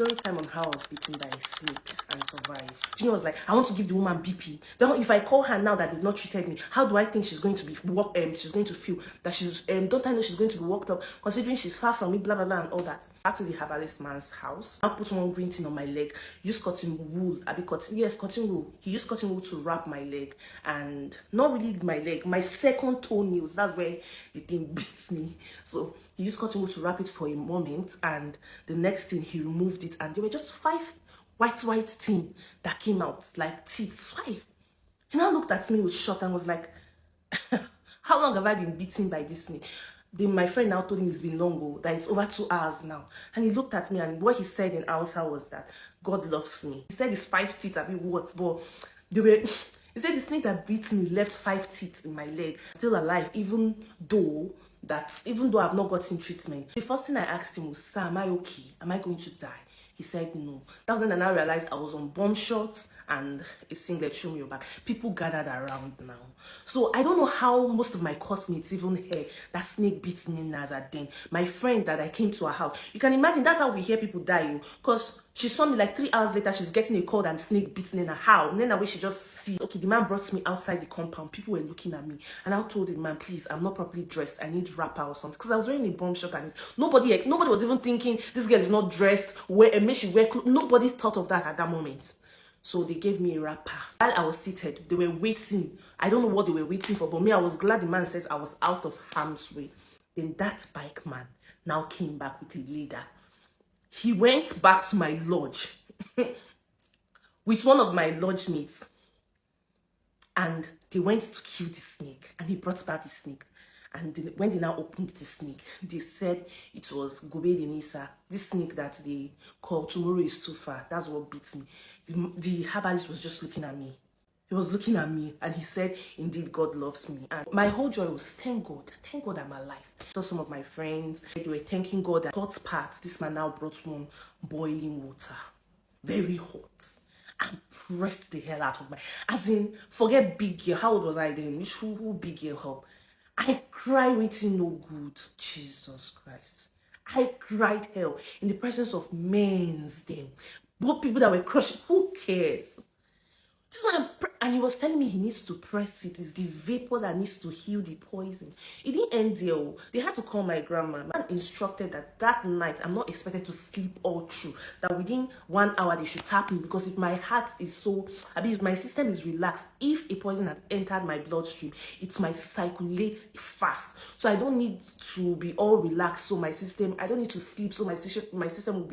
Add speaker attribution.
Speaker 1: story time on how I was beaten by a snake and survived. Junior was like, I want to give the woman BP. Then if I call her now that they've not treated me, how do I think she's going to be she's going to feel that she's don't I know she's going to be walked up considering she's far from me, blah blah blah and all that. Back to the herbalist man's house. I put one green thing on my leg, used cotton wool. Cotton wool. He used cotton wool to wrap my leg, and not really my leg, my second toenails. That's where the thing beats me. So he used cotton wool to wrap it for a moment, and the next thing he removed it, and there were just 5 white thing that came out like teeth. 5. He now looked at me with shock and was like, how long have I been beaten by this snake? Then my friend now told him it's been long, that it's over 2 hours now. And he looked at me, and what he said in Hausa was that God loves me. He said his 5 teeth are bit what, but they were. He said the snake that beat me left 5 teeth in my leg, still alive, even though I've not gotten treatment. The first thing I asked him was, sir, am I okay? Am I going to die? He said no. That was when I now realized I was on bomb shots and a singlet, show me your back. People gathered around now. So I don't know how most of my classmates even heard that snake beats Nina's then. My friend that I came to her house. You can imagine that's how we hear people die. Because she saw me like 3 hours later, she's getting a call and snake beats Nina. How? Nina, where she just see. Okay, the man brought me outside the compound. People were looking at me. And I told the man, please, I'm not properly dressed. I need wrapper or something. Because I was wearing a bomb shot and nobody was even thinking this girl is not dressed. Maybe she wear clothes. Nobody thought of that at that moment. So they gave me a wrapper. While I was seated, they were waiting. I don't know what they were waiting for, but me, I was glad the man said I was out of harm's way. Then that bike man now came back with a leader. He went back to my lodge with one of my lodge mates, and they went to kill the snake, and he brought back the snake. And when they now opened the snake, they said it was Gobe Denisa, this snake that they call tomorrow is too far. That's what beats me. The herbalist was just looking at me. He was looking at me and he said, indeed, God loves me. And my whole joy was, thank God I'm alive. So some of my friends, they were thanking God that third part, this man now brought one boiling water, very hot, and pressed the hell out of my, as in, forget big girl. How old was I then? Who big girl help? I cried waiting no good. Jesus Christ. I cried hell in the presence of men's them. Both people that were crushing. Who cares? This man, and he was telling me he needs to press it. It's the vapor that needs to heal the poison. It didn't end there. They had to call my grandma. Man instructed that night I'm not expected to sleep all through. That within 1 hour they should tap me, because if my heart is so, if my system is relaxed, if a poison had entered my bloodstream, it might circulate fast. So I don't need to be all relaxed. So I don't need to sleep. So my system will be